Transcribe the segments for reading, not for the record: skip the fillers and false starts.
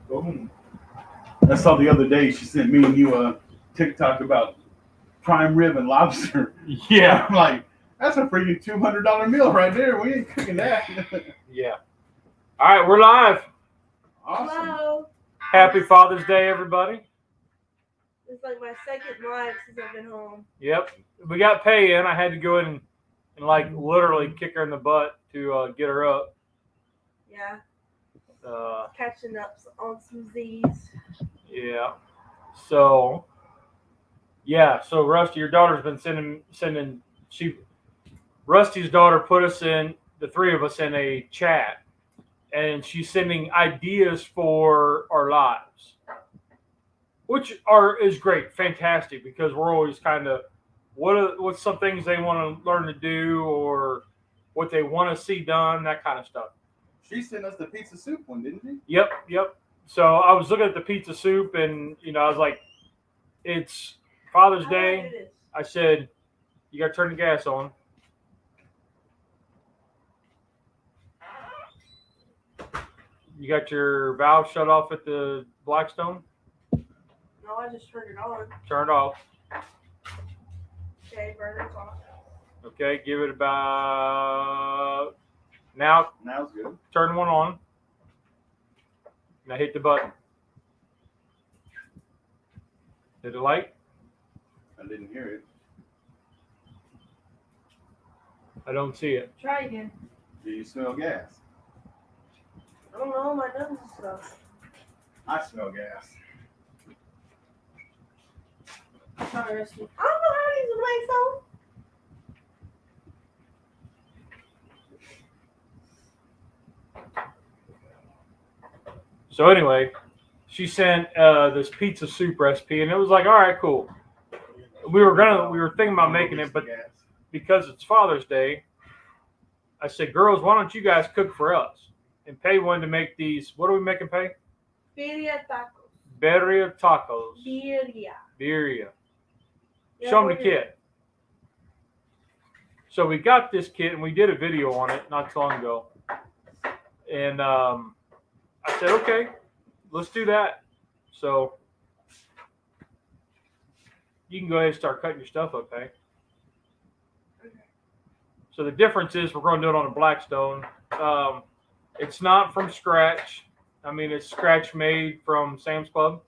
Boom. I saw the other day she sent me and you a TikTok about prime rib and lobster. Yeah. I'm like, that's a freaking $200 meal right there. We ain't cooking that. Yeah. All right, we're live. Awesome. Hello. Happy Father's Day, everybody. It's like my second live since I've been home. Yep. We got Pay in. I had to go in and like literally kick her in the butt to get her up. Yeah. Uh, Catching up on some Z's. yeah. So Rusty, your daughter's been sending. Rusty's daughter put us in, the three of us, in a chat, and she's sending ideas for our lives, which is great, fantastic, because we're always kind of what's some things they want to learn to do or what they want to see done, that kind of stuff. She sent us the pizza soup one, didn't she? Yep. So I was looking at the pizza soup, and I was like, it's Father's Day. I said, you got to turn the gas on. You got your valve shut off at the Blackstone? No, I just turned it on. Turn it off. Okay, burner's off. Okay, give it about... Now it's good. Turn one on. Now hit the button. Did it light? I didn't hear it. I don't see it. Try again. Do you smell gas? I don't know, my nose is stuff. I smell gas. Sorry, Rusty. I don't know how to use a Blackstone. So anyway, she sent this pizza soup recipe, and it was like, all right, cool. We were thinking about making it, but because it's Father's Day, I said, girls, why don't you guys cook for us? And Pay wanted to make these. What are we making, Pay? Birria tacos. Birria tacos. Birria. Yeah, show them the kit. So we got this kit, and we did a video on it not too long ago. And I said, okay, let's do that. So you can go ahead and start cutting your stuff up, Pay. Okay. So the difference is we're going to do it on a Blackstone. It's not from scratch. I mean, it's scratch made from Sam's Club.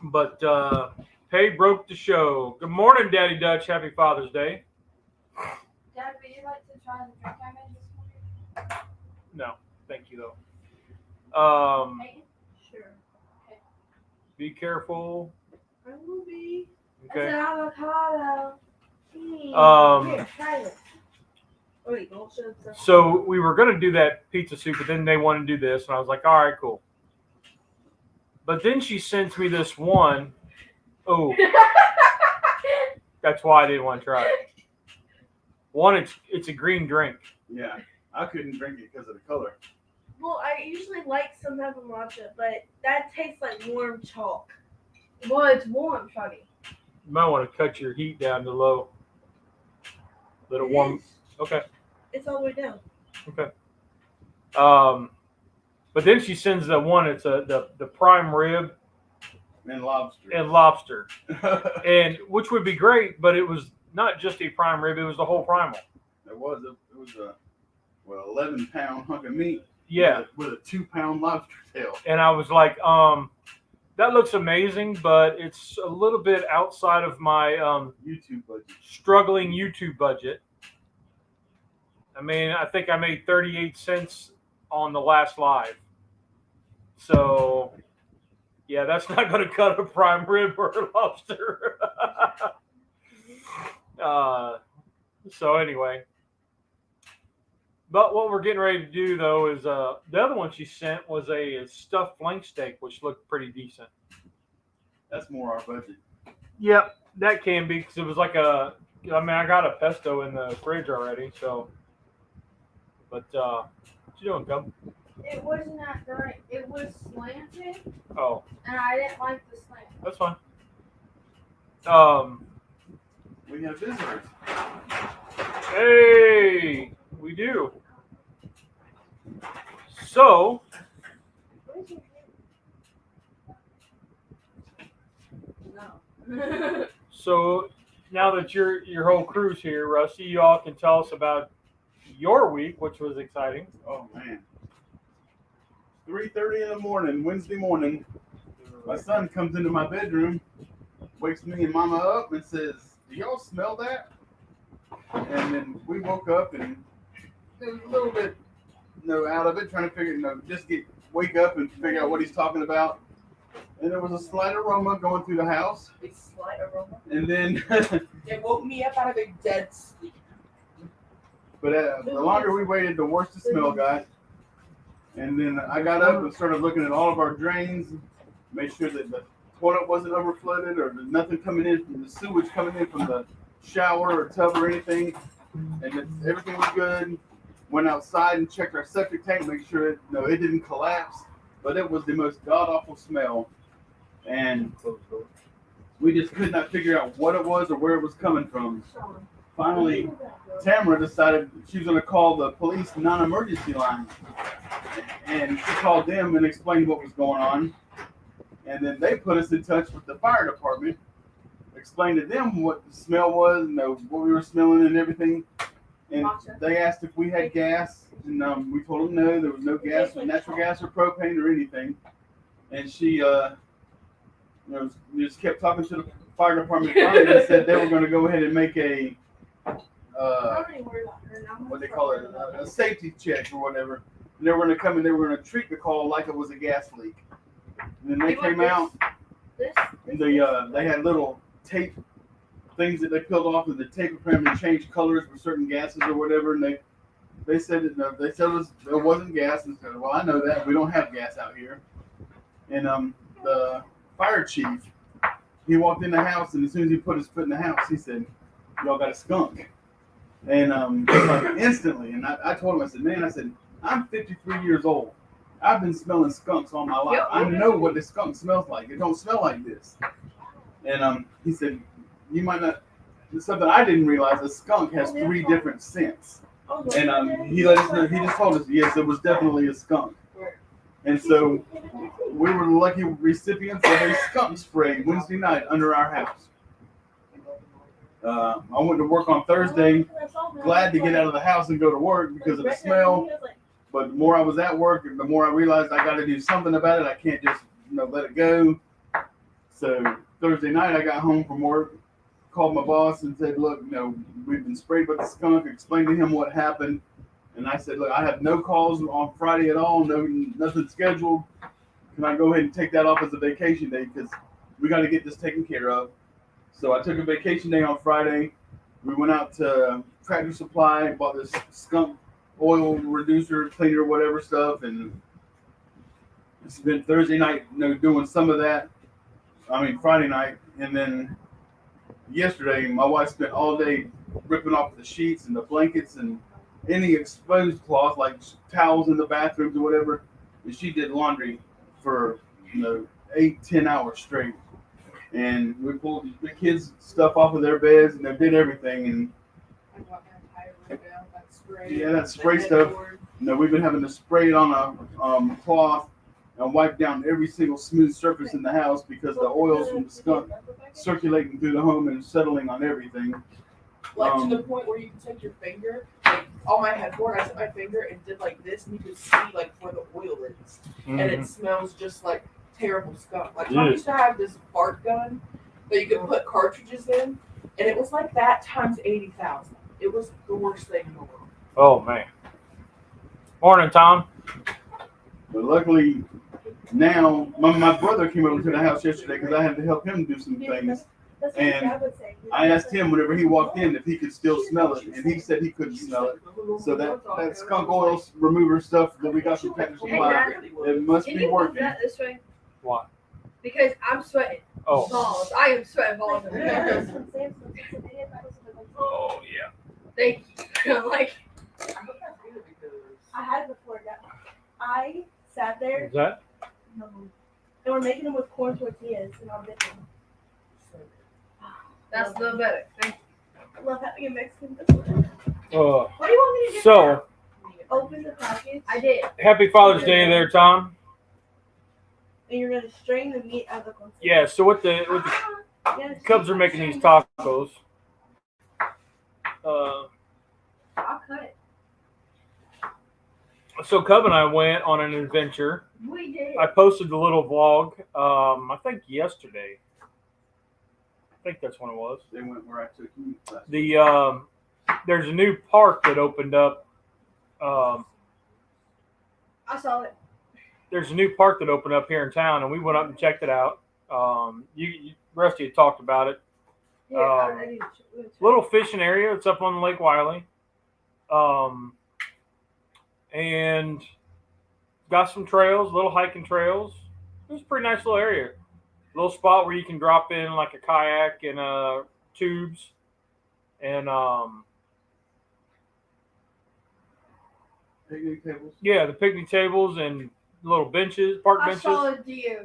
But Pay broke the show. Good morning, Daddy Dutch. Happy Father's Day. Dad, would you like to try the drink I made this morning? No, thank you, though. Sure. Okay. Be careful. I will be. Okay. It's an avocado. Here, try it. Oh, wait, don't show stuff. So we were going to do that pizza soup, but then they wanted to do this, and I was like, all right, cool. But then she sends me this one. Oh, that's why I didn't want to try it. One, it's a green drink. Yeah, I couldn't drink it because of the color. Well, I usually like some type of matcha, but that tastes like warm chalk. Well, it's warm, Shuggy. You might want to cut your heat down to low. Let it warm. Okay. It's all the way down. Okay. But then she sends the one. It's the prime rib And lobster. and which would be great, but it was not just a prime rib; it was the whole primal. It was a 11-pound hunk of meat. Yeah. With a 2-pound lobster tail. And I was like, that looks amazing, but it's a little bit outside of my YouTube budget. Struggling YouTube budget. I mean, I think I made 38 cents on the last live. So, yeah, that's not going to cut a prime rib or a lobster. So anyway. But what we're getting ready to do, though, is the other one she sent was a stuffed flank steak, which looked pretty decent. That's more our budget. Yep, that can be, because it was like I got a pesto in the fridge already, so. But, what you doing, Cub? It wasn't that great. It was slanted. Oh. And I didn't like the slant. That's fine. We have visitors. Hey, we do. So, No. so now that your whole crew's here, Rusty, you all can tell us about your week, which was exciting. Oh man. 3:30 in the morning, Wednesday morning, my son comes into my bedroom, wakes me and Mama up and says, "Do y'all smell that?" And then we woke up and it was a little bit, out of it, trying to figure, just wake up and figure out what he's talking about. And there was a slight aroma going through the house. A slight aroma. And then, It woke me up out of a dead sleep. but the longer we waited, the worse the smell got. And then I got up and started looking at all of our drains, made sure that the toilet wasn't overflooded or there's nothing coming in from the sewage coming in from the shower or tub or anything. And everything was good. Went outside and checked our septic tank, make sure it didn't collapse. But it was the most god-awful smell. And we just could not figure out what it was or where it was coming from. Finally, Tamara decided she was going to call the police non-emergency line. And she called them and explained what was going on. And then they put us in touch with the fire department, explained to them what the smell was, what we were smelling and everything. And they asked if we had gas, and we told them no, there was no gas, natural gas or propane or anything. And she just kept talking to the fire department and said they were going to go ahead and make a what they call it, a safety check or whatever. And they were going to come and they were going to treat the call like it was a gas leak. And then they came out. And they had little tape things that they peeled off, and the tape apparently changed colors for certain gases or whatever. And they said that it wasn't gas. And said, well, I know that we don't have gas out here. And the fire chief, he walked in the house, and as soon as he put his foot in the house, he said, "Y'all got a skunk." And like instantly, and I told him, I said, "Man, I'm 53 years old. I've been smelling skunks all my life. I know what the skunk smells like. It don't smell like this." And he said, "You might not." Something I didn't realize: a skunk has 3 different scents. And he let us know. He just told us, yes, it was definitely a skunk. And so we were the lucky recipients of a skunk spray Wednesday night under our house. I went to work on Thursday, glad to get out of the house and go to work because of the smell. But the more I was at work, the more I realized I got to do something about it. I can't just let it go. So Thursday night I got home from work, called my boss and said, "Look, we've been sprayed by the skunk." Explained to him what happened. And I said, "Look, I have no calls on Friday at all, nothing scheduled. Can I go ahead and take that off as a vacation day? Because we got to get this taken care of." So I took a vacation day on Friday. We went out to Tractor Supply, bought this skunk oil reducer, cleaner, whatever stuff, and spent Thursday night, doing some of that. Friday night, and then yesterday, my wife spent all day ripping off the sheets and the blankets and any exposed cloth, like towels in the bathrooms or whatever. And she did laundry for 8-10 hours straight. And we pulled the kids' stuff off of their beds and they did everything. And I got my entire room down, that spray. Yeah, that spray stuff. We've been having to spray it on a cloth and wipe down every single smooth surface in the house because the oils from the skunk circulating through the home and settling on everything. Like to the point where you can take your finger, like on my headboard, I took my finger and did like this, and you could see like where the oil is, and it smells just like terrible skunk. Like Tom used to have this fart gun that you could put cartridges in, and it was like that times 80,000. It was the worst thing in the world. Oh man. Morning, Tom. But luckily, now my brother came over to the house yesterday because I had to help him do some things. And I asked him whenever he walked in if he could still smell it, and he said he couldn't smell it. So that skunk oil remover stuff that we got from Tractor Supply, it must be working. That this way? Why? Because I'm sweating Oh. balls. I am sweating balls. Oh yeah. Thank you. Like I hope that's good because I had it before that. I sat there Is that? and we're making them with corn tortillas and I'm dipping. That's a little better. Thank you. I love having a Mexican. What do you want me to do? So open the package. I did. Happy Father's Day there, Tom. And you're gonna strain the meat out of the container. Yeah. So what the Cubs are making these tacos. I'll cut it. So Cub and I went on an adventure. We did. I posted the little vlog. I think yesterday. I think that's when it was. They went where I took you last week. The there's a new park that opened up. I saw it. There's a new park that opened up here in town, and we went up and checked it out. Rusty had talked about it. Yeah, I did. Little fishing area. It's up on Lake Wiley. And got some trails, little hiking trails. It was a pretty nice little area. Little spot where you can drop in like a kayak and tubes. And Picnic tables. yeah, the picnic tables and little benches, park benches. I saw a deer.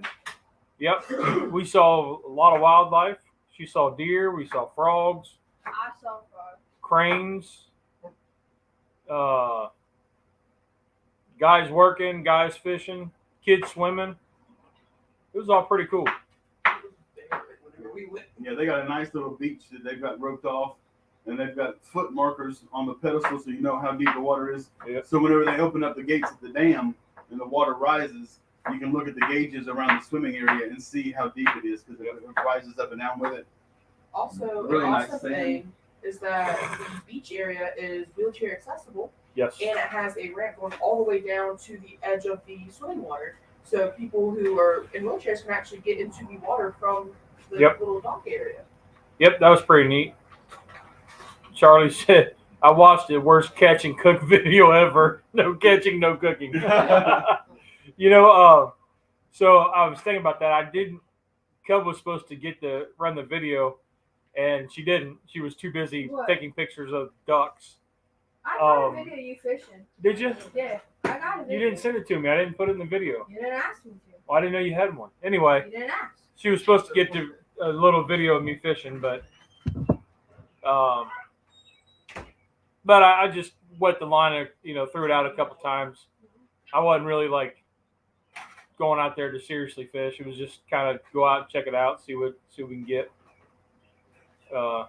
Yep. We saw a lot of wildlife. She saw deer. We saw frogs, I saw frogs. cranes, guys working, guys fishing, kids swimming. It was all pretty cool. Yeah, they got a nice little beach that they've got roped off, and they've got foot markers on the pedestal so you know how deep the water is. Yep. So whenever they open up the gates at the dam and the water rises, you can look at the gauges around the swimming area and see how deep it is because it rises up and down with it. Also, Really an nice awesome thing. thing is that the beach area is wheelchair accessible, Yes. and it has a ramp going all the way down to the edge of the swimming water. So people who are in wheelchairs can actually get into the water from the Yep. little dock area. Yep, that was pretty neat. Charlie said, I watched the worst catch and cook video ever. No catching, no cooking. So I was thinking about that. Cub was supposed to run the video, and she didn't. She was too busy What? taking pictures of ducks. I got a video of you fishing. Did you? Yeah, I got a video. You didn't send it to me. I didn't put it in the video. You didn't ask me to. Well, I didn't know you had one. Anyway, You didn't ask. she was supposed to get a little video of me fishing, but I just wet the line and threw it out a couple times. I wasn't really like going out there to seriously fish. It was just kind of go out and check it out, see what we can get. Sure.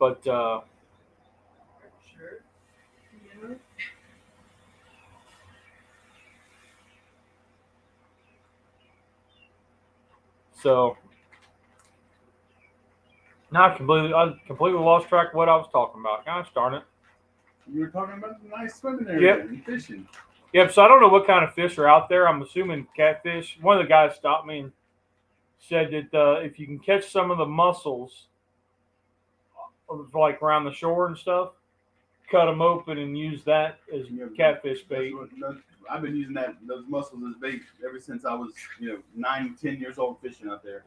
Yeah. So now I completely lost track of what I was talking about. Gosh darn it. You were talking about the nice swimming area and fishing. Yep, so I don't know what kind of fish are out there. I'm assuming catfish. One of the guys stopped me and said that if you can catch some of the mussels, like around the shore and stuff, cut them open and use that as catfish bait. I've been using those mussels as bait ever since I was 9, 10 years old fishing out there.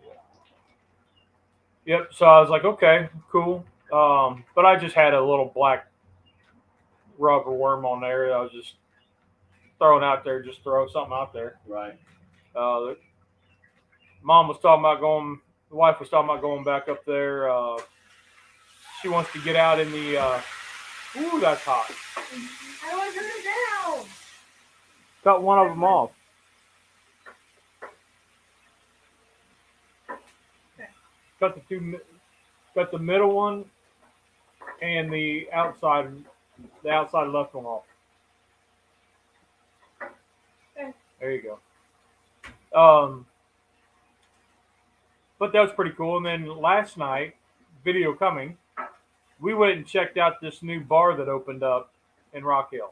Yep, so I was like, okay, cool. But I just had a little black rubber worm on there that I was just throwing out there, just throw something out there. Right. Mom was talking about going, the wife was talking about going back up there. She wants to get out in the, ooh, that's hot. I want to turn it down. Cut one of them off. Cut the middle one and the outside left one off. Okay. There you go. But that was pretty cool. And then last night, video coming, we went and checked out this new bar that opened up in Rock Hill.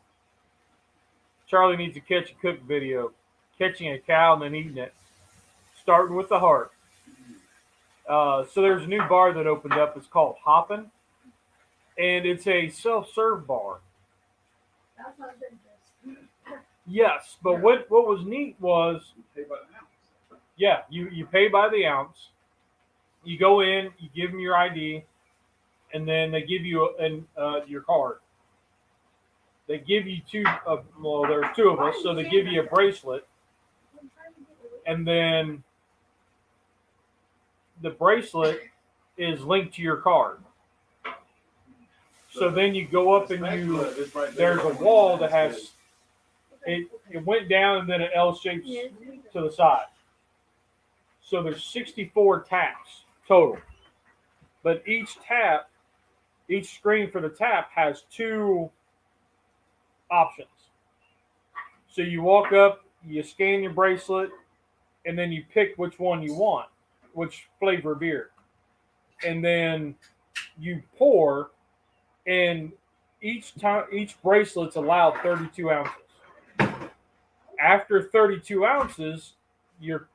Charlie needs a catch and cook video, catching a cow and then eating it, starting with the heart. So there's a new bar that opened up. It's called Hoppin', and it's a self-serve bar. That's not interesting. Yes, but what was neat was, Pay by the ounce. yeah, you pay by the ounce. You go in, you give them your ID, and then they give you your card. They give you there's two of us, so they give you a bracelet, and then the bracelet is linked to your card. So then you go up and there's a wall that has, it went down and then it L shapes to the side. So there's 64 taps total. But each screen for the tap has 2 options. So you walk up, you scan your bracelet, and then you pick which one you want, which flavor beer. And then you pour, and each bracelet's allowed 32 ounces. After 32 ounces, your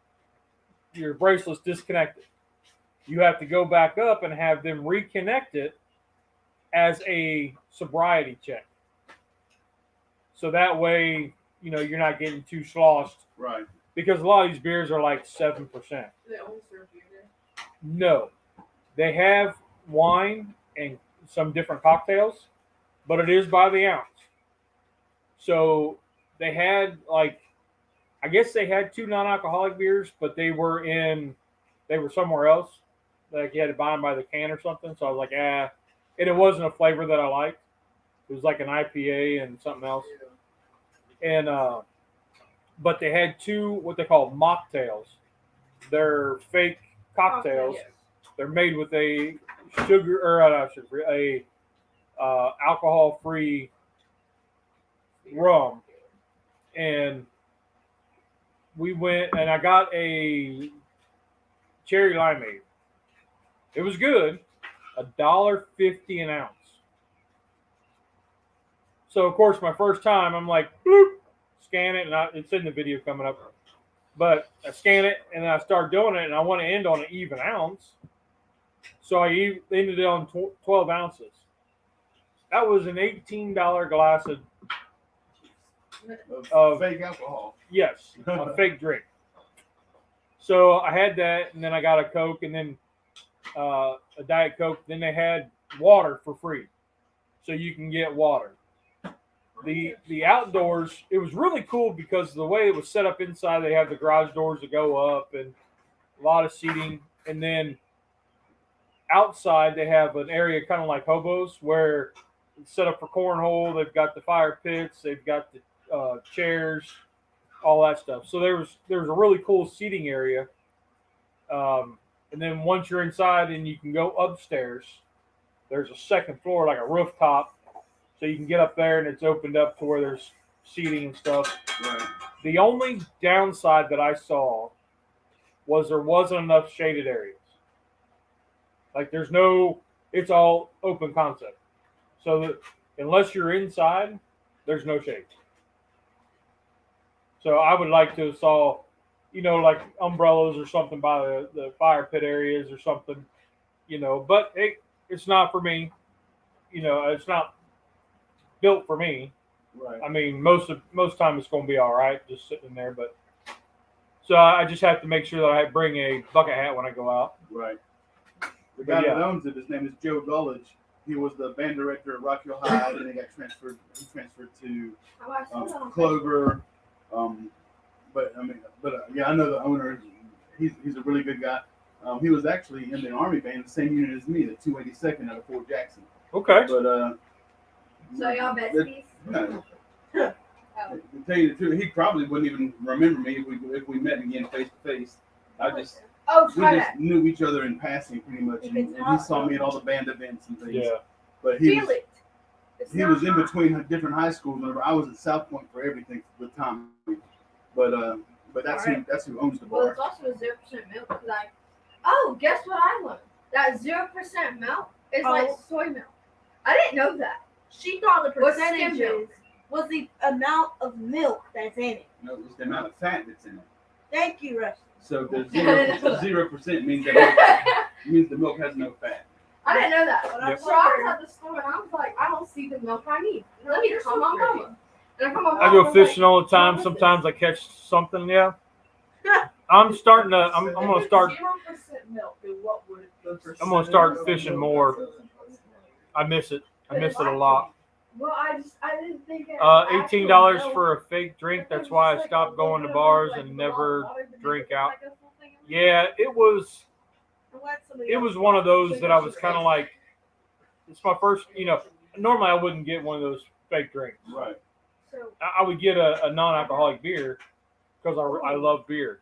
bracelet's disconnected. You have to go back up and have them reconnect it as a sobriety check. So that way, you're not getting too sloshed. Right. Because a lot of these beers are like 7%. Do they only serve beer there? No. They have wine and some different cocktails, but it is by the ounce. So they had I guess they had 2 non-alcoholic beers, but they were somewhere else. Like you had to buy them by the can or something. So I was like, and it wasn't a flavor that I liked. It was like an IPA and something else. And but they had 2 what they call mocktails. They're fake cocktails. Yes. They're made with a alcohol-free rum. And we went and I got a cherry limeade. It was good. $1.50 an ounce. So of course my first time I'm like, bloop, scan it, and it's in the video coming up. But I scan it and then I start doing it, and I want to end on an even ounce. So I ended it on 12 ounces. That was an $18 glass of fake alcohol. Yes, a fake drink. So I had that, and then I got a Coke, and then a Diet Coke. Then they had water for free, so you can get water. The outdoors, it was really cool because the way it was set up inside, they have the garage doors that go up and a lot of seating. And then outside, they have an area kind of like Hobos where it's set up for cornhole. They've got the fire pits. They've got the chairs, all that stuff. So there was a really cool seating area. And then once you're inside and you can go upstairs, there's a second floor, like a rooftop. So you can get up there and it's opened up to where there's seating and stuff. Right. The only downside that I saw was there wasn't enough shaded areas. Like it's all open concept. So that unless you're inside, there's no shade. So I would like to have saw, like umbrellas or something by the fire pit areas or something, but it's not for me. It's not built for me. Right. I mean, most time it's going to be all right, just sitting in there. But so I just have to make sure that I bring a bucket hat when I go out. Right. The guy that owns it, his name is Joe Gullidge. He was the band director at Rock Hill High, and he got transferred. He transferred to Clover. But I know the owner. He's a really good guy. He was actually in the Army band, the same unit as me, the 282nd out of Fort Jackson. Okay. But So y'all besties? No. To tell you the truth, he probably wouldn't even remember me if we met again face to face. We just knew each other in passing pretty much, and he saw me at all the band events and things. Yeah. But he was in between different high schools. Whenever I was at South Point for everything with Tom. But that's who owns the bar. Well, it's also a 0% milk. Guess what I learned? That 0% milk is like soy milk. I didn't know that. She thought the What's skim percentages milk? was the amount of milk that's in it. No, it's the amount of fat that's in it. Thank you, Rusty. So the 0% means the milk has no fat. I didn't know that. Yep. So I was at the store and I was like, I don't see the milk I need. Let me call my mama. And I call my mama. I go fishing all the time. Sometimes I catch something. Yeah. I'm starting to. I'm going to start. 0% milk. Then what would the percent? I'm going to start fishing more. I miss it. I miss it a lot. Well, I didn't think it. $18 for a fake drink. That's why I stopped going to bars and never drink out. Yeah, it was one of those that I was kind of like, it's my first, normally I wouldn't get one of those fake drinks. Right. So I would get a non-alcoholic beer because I love beer.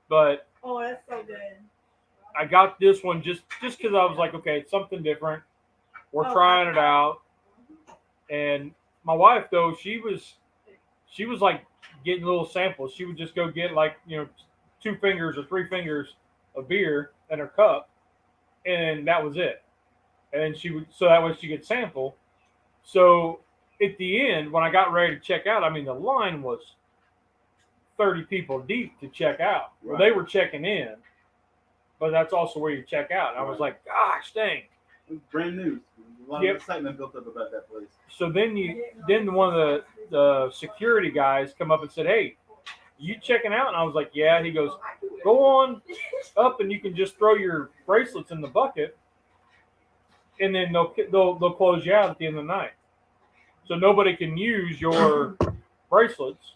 But oh, that's so good. I got this one just because I was like, okay, it's something different. We're Oh, trying it out. And my wife though, she was like getting little samples. She would just go get like 2 fingers or 3 fingers of beer in her cup, and that was it. And so that way she could sample. So at the end, when I got ready to check out, I mean the line was 30 people deep to check out. Well, they were checking in, but that's also where you check out. And I was like, gosh dang. It was brand new. A lot of excitement built up about that place. So then one of the security guys come up and said, hey, you checking out? And I was like, yeah. He goes, go on up and you can just throw your bracelets in the bucket, and then they'll close you out at the end of the night. So nobody can use your bracelets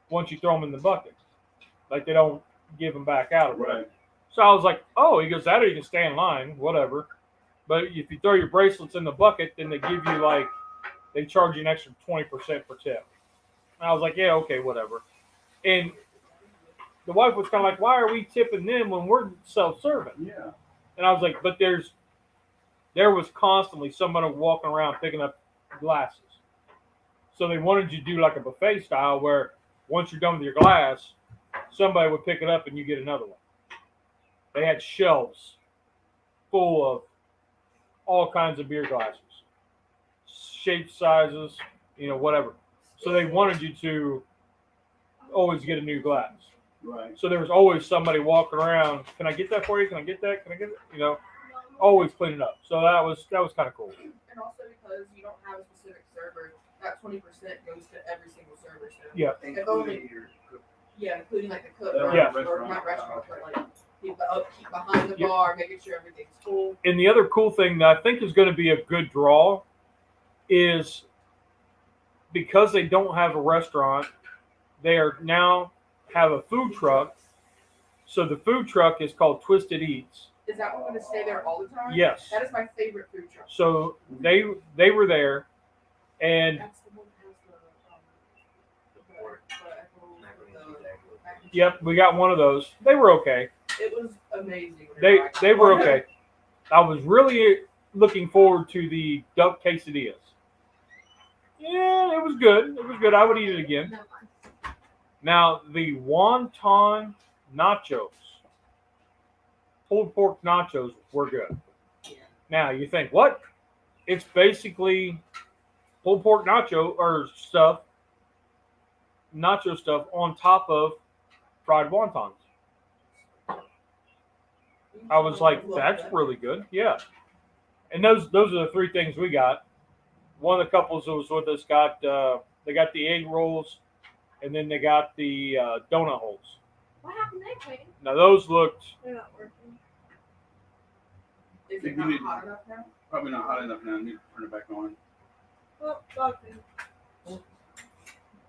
once you throw them in the bucket. Like they don't give them back out. Right. So I was like, oh, he goes, that or you can stay in line, whatever. But if you throw your bracelets in the bucket, then they give you they charge you an extra 20% per tip. And I was like, yeah, okay, whatever. And the wife was kind of like, why are we tipping them when we're self-serving? Yeah. And I was like, but there was constantly somebody walking around picking up glasses. So they wanted you to do like a buffet style where once you're done with your glass, somebody would pick it up and you get another one. They had shelves full of all kinds of beer glasses, shapes, sizes, whatever. So they wanted you to always get a new glass. Right. So there was always somebody walking around. Can I get that for you? Can I get that? Can I get it? Always cleaning up. So that was kind of cool. And also because you don't have a specific server, that 20% goes to every single server. So Yeah. if only, including like the cook, Yeah. or not restaurant, but like keep behind the bar, making sure everything's cool. And the other cool thing that I think is going to be a good draw is because they don't have a restaurant, they are now have a food truck. So the food truck is called Twisted Eats. Is that one going to stay there all the time? Yes. That is my favorite food truck. So they were there, and That's the one that has the board, yep, we got one of those. They were okay. It was amazing. They were okay. I was really looking forward to the duck quesadillas. Yeah, it was good. It was good. I would eat it again. Now, the wonton nachos, pulled pork nachos, were good. Now, you think, what? It's basically pulled pork nacho stuff on top of fried wontons. I was like, that's really good. Yeah. And those are the 3 things we got. One of the couples that was with us they got the egg rolls, and then they got the donut holes. What happened there, Clayton? Now those looked. They're not working. Is it not hot enough now? Probably not hot enough now. I need to turn it back on. Oh, okay.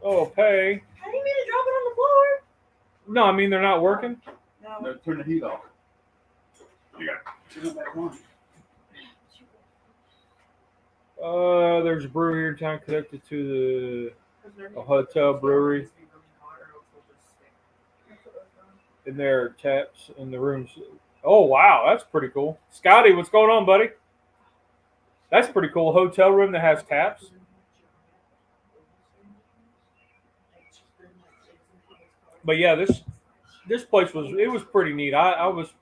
Oh, pay. I didn't mean to drop it on the floor. No, I mean they're not working. No. No, turn the heat off. You got to turn it back on. There's a brewery here in town connected to a hotel brewery. And there are taps in the rooms. Oh, wow. That's pretty cool. Scotty, what's going on, buddy? That's pretty cool. Hotel room that has taps. But yeah, this place was pretty neat. I was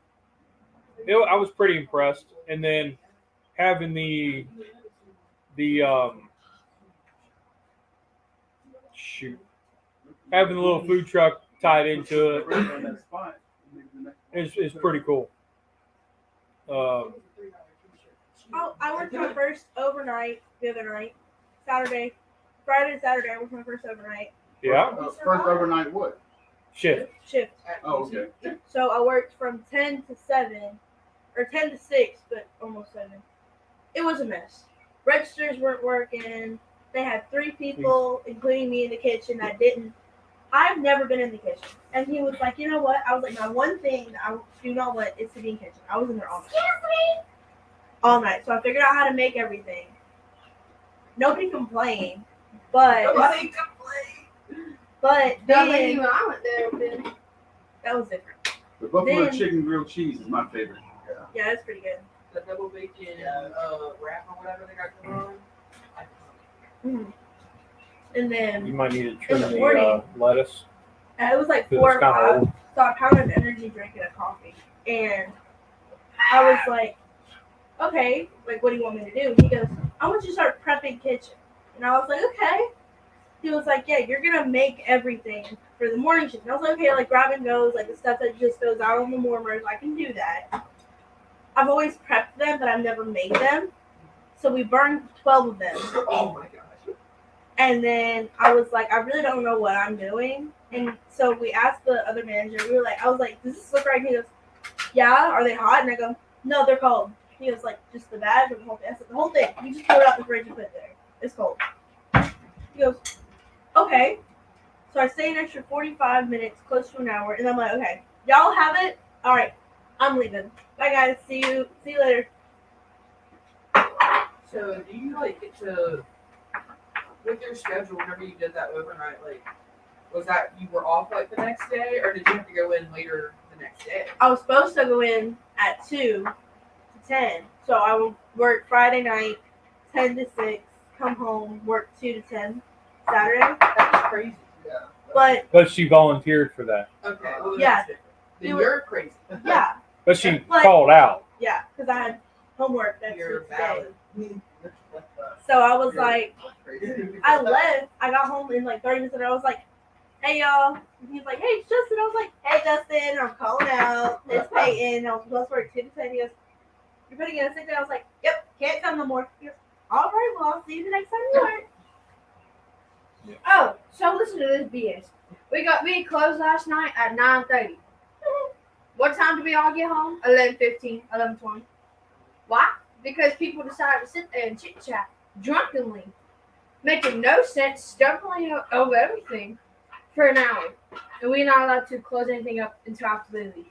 pretty impressed. And then having the having the little food truck tied into it is pretty cool. I worked my first overnight the other night. Friday and Saturday, I worked my first overnight Yeah. First overnight what? Shift. shift. Oh, okay. So I worked from 10 to 7, or 10 to 6, but almost 7. It was a mess. Registers weren't working. They had 3 people, including me, in the kitchen that didn't. I've never been in the kitchen. And he was like, you know what? I was like, my one thing that I do not want is to be in the kitchen. I was in there all night. All night. So I figured out how to make everything. nobody complained, but Nobody complained. but That lady then when I went there, then that was different. The buffalo Then- chicken grilled cheese is my favorite. Yeah, that's pretty good. The double bacon wrap or whatever they got going on. Mhm. And You then might need to trim the the morning. lettuce. it was like 'Cause 4 or it's kinda 5. old. So I pounded an energy drink and a coffee. And I was like, okay, like, what do you want me to do? He goes, I want you to start prepping kitchen. And I was like, okay. He was like, yeah, you're going to make everything for the morning shift. And I was like, okay, like grab and goes, like the stuff that just goes out on the warmers, I can do that. I've always prepped them, but I've never made them. So we burned 12 of them. Oh my gosh. And then I was like, I really don't know what I'm doing. And so we asked the other manager, I was like, does this look right? He goes, yeah, are they hot? And I go, no, they're cold. He was like, just the bag or the whole thing? I said, the whole thing. You just pull it out the fridge and put it there. It's cold. He goes, okay. So I stay an extra 45 minutes, close to an hour. And I'm like, okay, y'all have it? All right, I'm leaving. Bye, guys. See you later. So do you like get to with your schedule whenever you did that overnight? Like, was that you were off like the next day, or did you have to go in later the next day? I was supposed to go in at 2 to 10. So I would work Friday night, 10 to 6, come home, work 2 to 10 Saturday. That's crazy. Yeah. But But she volunteered for that. Okay. Well, Yeah. that's different. Then you're crazy. yeah, But she Like- called out. yeah, because I had homework next You're week today. valid. So I was You're like, crazy. I left. I got home in like 30 minutes and I was like, hey y'all. And he's like, hey, it's Justin. I was like, hey Justin, I'm calling out. It's Peyton. I was supposed to work 2 to 10. He goes, you're putting in a sick day? I was like, yep, can't come no more. He goes, all right, well, I'll see you the next time you work. oh, so listen to this BS. We closed last night at 9:30. What time did we all get home? 11:15, 11:20. Why? Because people decided to sit there and chit chat drunkenly, making no sense, stumbling over everything for an hour, and we're not allowed to close anything up until after they leave.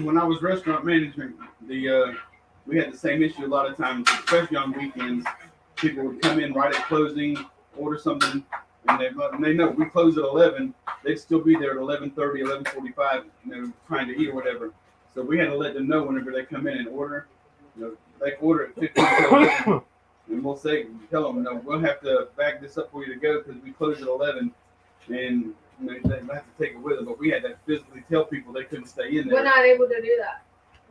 When I was restaurant management, we had the same issue a lot of times, especially on weekends. People would come in right at closing, order something, and they know we close at 11. They'd still be there at 11:30, 11:45, trying to eat or whatever. So we had to let them know whenever they come in and order. They order at 15 to 11, and we'll tell them, no, we'll have to back this up for you to go because we close at 11, and they have to take it with them. But we had to physically tell people they couldn't stay in We're there. not able to do that.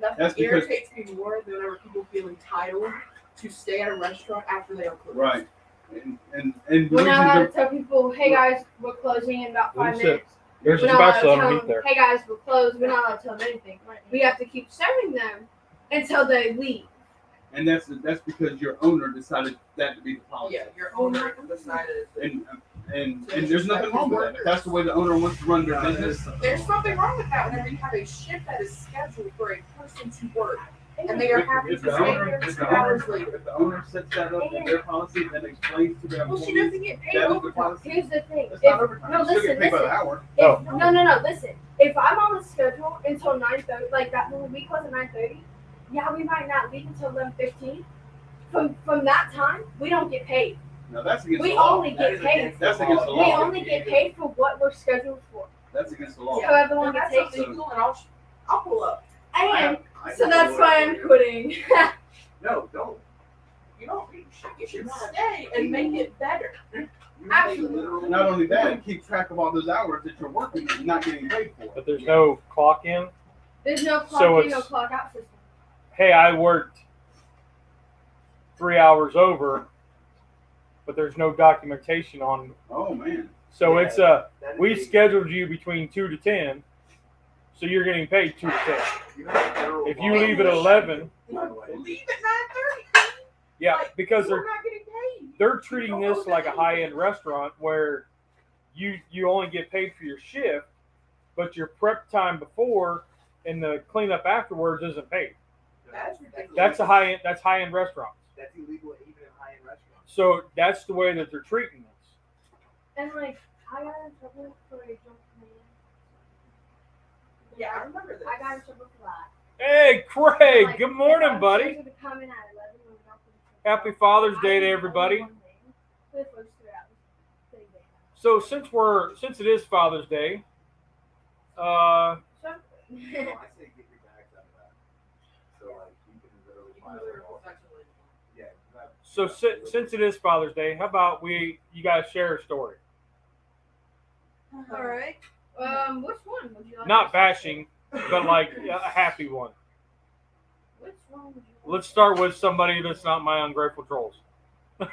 That's Nothing because- irritates me more than whenever people feel entitled to stay at a restaurant after they are closed. Right. And the We're not allowed to reason tell people, hey guys, we're closing in about 5 That's it. minutes. There's a We're not allowed to spatula tell underneath them, there. hey guys, we're closed. We're not allowed to tell them anything. We have to keep serving them until they leave. and that's because your owner decided that to be the policy. Yeah, your owner decided. And there's nothing wrong with that. If that's the way the owner wants to run their business, There's something wrong with that whenever you have a shift that is scheduled for a person to work, and they are happy if to the stay owner, there if 2 the hours owner, later. if the owner sets that up in their policy and explains to their Well, she employees, doesn't get paid that is the overtime. policy. Here's the thing. It's If, not overtime. no, You still listen, get paid by the listen. hour. Oh. No, listen. If I'm on the schedule until 9:30, like that when we close at 9:30, yeah, we might not leave until 11:15. From that time, we don't get paid. Now that's against We the law. only get paid. That's against the We law. only get paid for what we're scheduled for. That's against the law. So everyone And gets that's paid. illegal, and I'll pull up. And I so can that's go why right I'm there. quitting. No, don't. You should stay and make it better. Absolutely. Not only that, keep track of all those hours that you're working and not getting paid for. But there's no clock in. There's no clock So in, no it's- clock out system. Hey, I worked 3 hours over, but there's no documentation on. Oh man. So Yeah. it's we scheduled you between 2 to 10, so you're getting paid 2 to 10. If you leave at 11, Leave at 9:30. yeah, because We're not getting paid. they're treating this like a high-end restaurant where you only get paid for your shift, but your prep time before and the cleanup afterwards isn't paid. That's ridiculous. That's high-end restaurants. That's illegal even in high-end restaurants. So that's the way that they're treating this. And like, I got in trouble for a drunk man. Yeah, I remember this. I got in trouble for that. Hey, Craig. Like, Good morning, if I'm buddy. scheduled to come in at 11 or Happy Father's Day to everybody. So since it is Father's Day, No, I say get your bags out of that. So like you can literally buy it all. Yeah. so since it is Father's Day, how about you guys share a story? All right. Which one would you like? Not to bashing, but like a happy one. Which one would you like? Let's start with somebody that's not my ungrateful trolls. Well,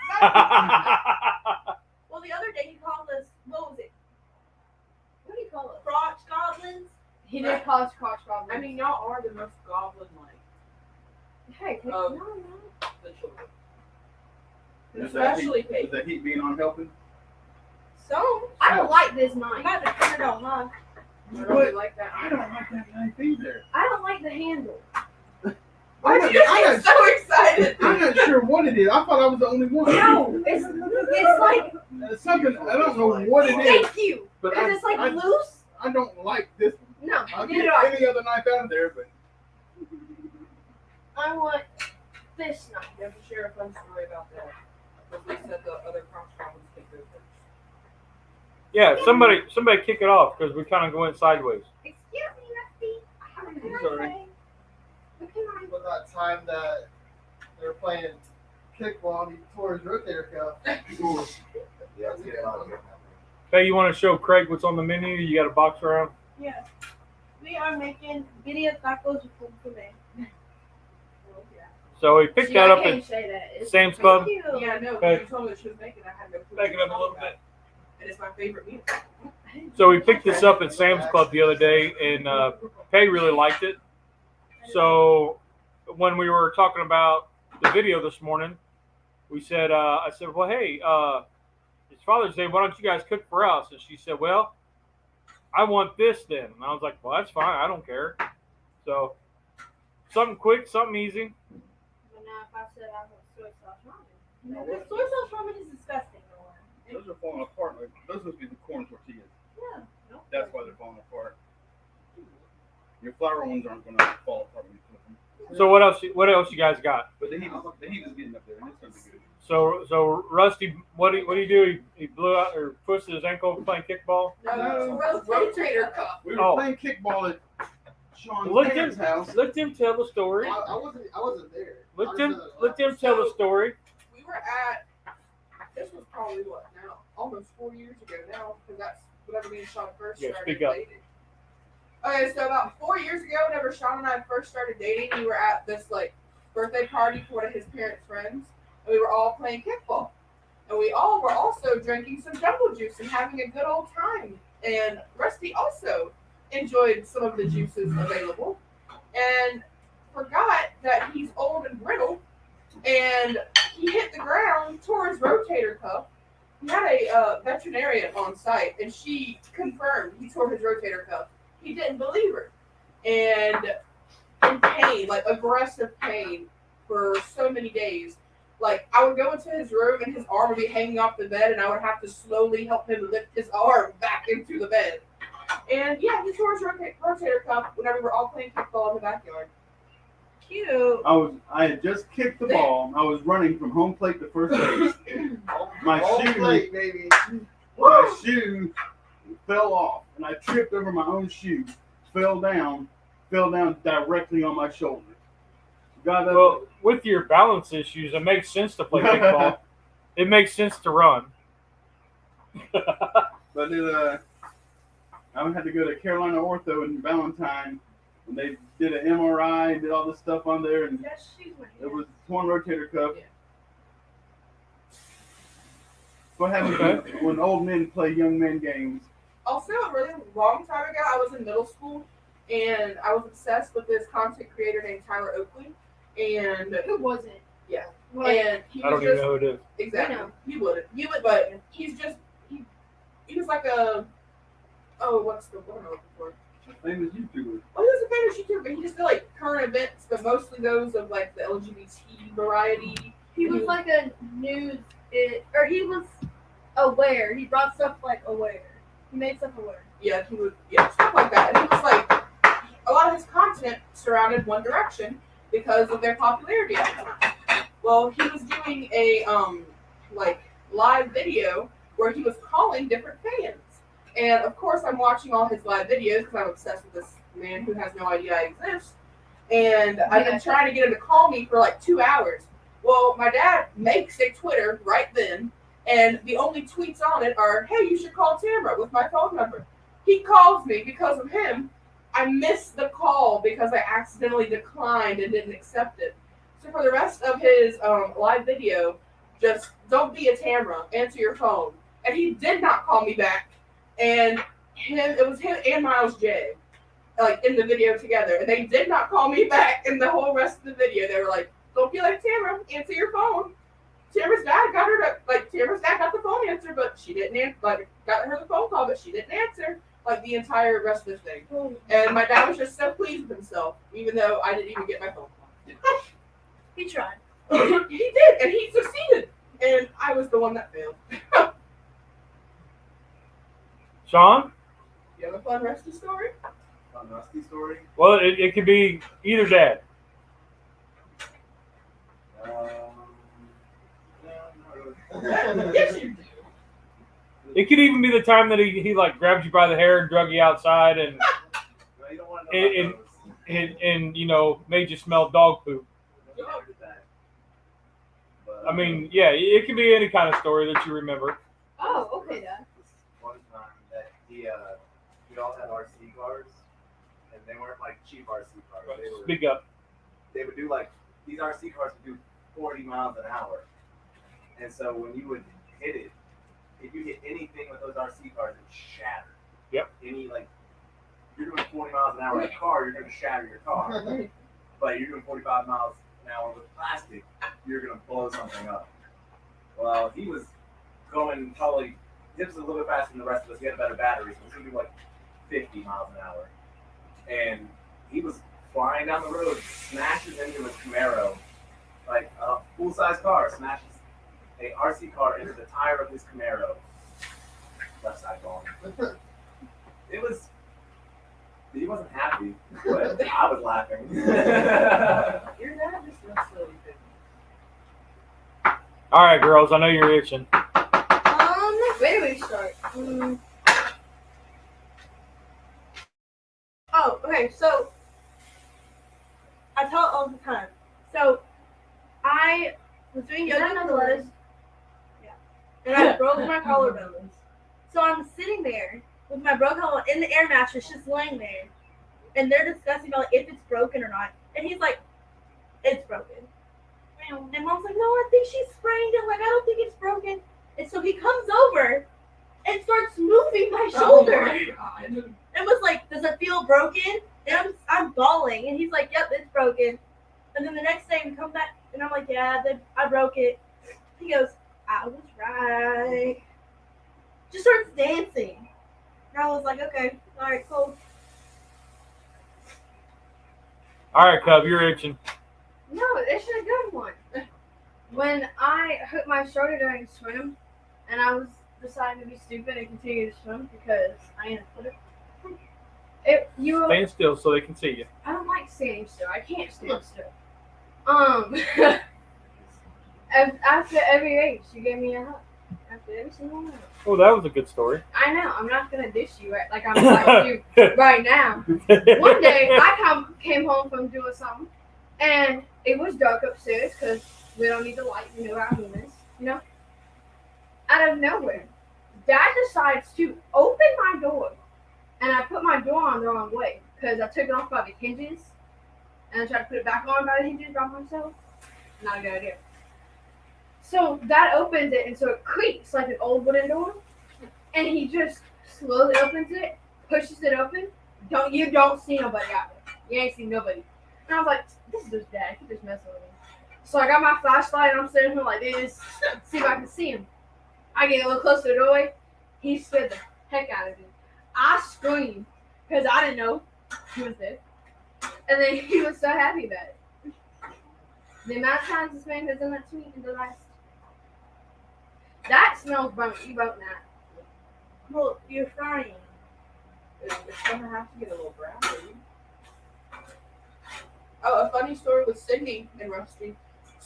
the other day he called us, what was it? What do you call it? Crotch goblins? He did call us crotch goblins. I mean, y'all are the most goblin-like hey, take of no. the children. Is that Especially heat, is Peyte. that heat being unhelping? So, I don't like this I'm knife. about to turn it on, huh? I don't really like that. I don't like that knife either. I don't like the handle. Why did you get so excited? I'm not sure what it is. I thought I was the only one. No, it's like. It's something, I don't know what it is. Thank you. But Because it's like I loose. I don't like this one. No, I'll neither get do I. any other knife out of there, but I want this knife. You have to share a fun story about that. Because they said the other crotch goblins take their first. Yeah, somebody kick it off because we kind of go in sideways. Excuse me, Rusty. Sorry. But that time that they were playing kickball and he tore his rotator cuff. Yeah, it's getting out of here. Hey, you want to show Craig what's on the menu? You got a box around? Yeah. We are making birria tacos with pulpune. So we picked that up at Sam's Club. Thank you. Yeah, no, Okay. you told me that she was making it. I had to go Back it up a little bit. And it's my favorite meal. So we picked this up at Sam's Club the other day, and Pay really liked it. So when we were talking about the video this morning, we said, I said, well, hey, it's Father's Day. Why don't you guys cook for us? And she said, well, I want this then. And I was like, well, that's fine. I don't care. So something quick, something easy. But now if I said I want soy sauce ramen. No, the soy sauce ramen is disgusting. those are falling apart. Like, those must be the corn tortillas. Yeah. No. That's why they're falling apart. Your flour ones aren't going to fall apart when you cook them. So what else you guys got? But the heat is getting up there, and it's going to be good. So Rusty, what do you do? He blew out or twisted his ankle playing kickball. No, rotator cuff. We were Oh. playing kickball at Sean's Let parents' house. him tell the story. I wasn't there. Let them tell the story. We were at, this was probably what now? Almost 4 years ago now, because that's whenever me and Sean first Yeah, started speak up. dating. Okay, so about 4 years ago, whenever Sean and I first started dating, we were at this like birthday party for one of his parents' friends, and we were all playing kickball. And we all were also drinking some jungle juice and having a good old time. And Rusty also enjoyed some of the juices available and forgot that he's old and brittle, and he hit the ground, tore his rotator cuff. He had a veterinarian on site, and she confirmed he tore his rotator cuff. He didn't believe her, and in pain, like aggressive pain, for so many days. Like, I would go into his room and his arm would be hanging off the bed, and I would have to slowly help him lift his arm back into the bed. And yeah, he tore his rotator cuff whenever we were all playing kickball in the backyard. Cute. I had just kicked the ball. I was running from home plate to first base. My Home shoe, plate, baby. my shoe fell off, and I tripped over my own shoe. Fell down directly on my shoulder. Got up. Well, with your balance issues, it makes sense to play kickball. It makes sense to run. But I had to go to Carolina Ortho in Valentine, and they did an MRI, did all this stuff on there, and Yes, she's my it was torn rotator cuff. Yeah. What happens when old men play young men games? Also, a really long time ago, I was in middle school, and I was obsessed with this content creator named Tyler Oakley. And Who wasn't? yeah, Well, and he I was don't even just know who it is. exactly. I know. You wouldn't, but he's just he was like a what's the word I'm looking for? A famous YouTuber. Well, he was a famous YouTuber, but he just did like current events, but mostly those of like the LGBT variety. He was like a news, or he was aware. He brought stuff like aware. He made stuff aware. Yeah, he would stuff like that. And he was like a lot of his content surrounded One Direction because of their popularity at the time. Well, he was doing a like live video where he was calling different fans. And of course, I'm watching all his live videos because I'm obsessed with this man who has no idea I exist. And I've been trying to get him to call me for like 2 hours. Well, my dad makes a Twitter right then, and the only tweets on it are, "Hey, you should call Tamara with my phone number." He calls me because of him. I missed the call because I accidentally declined and didn't accept it. So for the rest of his live video, just don't be a Tamara. Answer your phone. And he did not call me back. And it was him and Miles J. Like in the video together, and they did not call me back in the whole rest of the video. They were like, "Don't be like Tamara, answer your phone." Tamara's dad got her to Tamara's dad got the phone answer, but she didn't answer. Like got her the phone call, but she didn't answer. Like the entire rest of the thing. And my dad was just so pleased with himself, even though I didn't even get my phone call. He tried. He did, and he succeeded, and I was the one that failed. Sean? You have a fun Rusty story? Fun Rusty story? Well, it could be either dad. Yes, you do. It could even be the time that he like grabbed you by the hair and drug you outside and No, you don't want to know about those. and you know made you smell dog poop. We never did that. But, I mean, yeah, it could be any kind of story that you remember. Oh, okay, Dad. this one time that we all had RC cars, and they weren't like cheap RC cars. Speak up. They would do like these RC cars would do 40 miles an hour, and so when you would hit it, if you hit anything with those RC cars, it would shatter. Yep. Any like you're doing 40 miles an hour in a car, you're going to shatter your car. But you're doing 45 miles an hour with plastic, you're going to blow something up. Well, he was going probably, he was a little bit faster than the rest of us. He had a better battery, so he was going to do like 50 miles an hour. And he was flying down the road, smashes into his Camaro, like a full-size car, smashes a RC car into the tire of his Camaro. Left side gone. He wasn't happy, but I was laughing. Your dad just does silly things. All right, girls, I know you're itching. Where do we start? Oh, okay. So I tell it all the time. So I was doing yoga Pilates. Yeah. And I broke my collarbones. So I'm sitting there with my broken collarbone in the air mattress, just laying there, and they're discussing about if it's broken or not. And he's like, "It's broken." And Mom's like, "No, I think she sprained it. Like, I don't think it's broken." And so he comes over and starts moving my shoulder. Oh my God. And was like, "Does it feel broken?" And I'm bawling. And he's like, "Yep, it's broken." And then the next day we come back, and I'm like, "Yeah, I broke it." He goes, "I was right." Just starts dancing. And I was like, "Okay, all right, cool." All right, Cub, you're itching. No, it's a good one. When I hurt my shoulder during swim, and I was deciding to be stupid and continue to swim because I am a quitter. Stand still so they can see you. I don't like standing still. I can't stand still. After every race, you gave me a hug. After every single one. Oh, that was a good story. I know. I'm not gonna dish you like I'm about you right now. One day, I came home from doing something, and it was dark upstairs because we don't need the light. You know how humans, you know. Out of nowhere, Dad decides to open my door, and I put my door on the wrong way because I took it off by the hinges, and I tried to put it back on by the hinges by myself. Not a good idea. So Dad opens it, and so it creaks like an old wooden door, and he just slowly opens it, pushes it open. You don't see nobody out there. You ain't see nobody. And I was like, "This is just Dad. He just messing with me." So I got my flashlight, and I'm sitting here like this, see if I can see him. I get a little closer to the doorway. He scared the heck out of me. I screamed because I didn't know he was there. And then he was so happy about it. The amount of times this man has done that to me in the last. That smells burnt. You both that. Well, you're frying. It's gonna have to get a little brown, maybe. Oh, a funny story with Cindy and Rusty.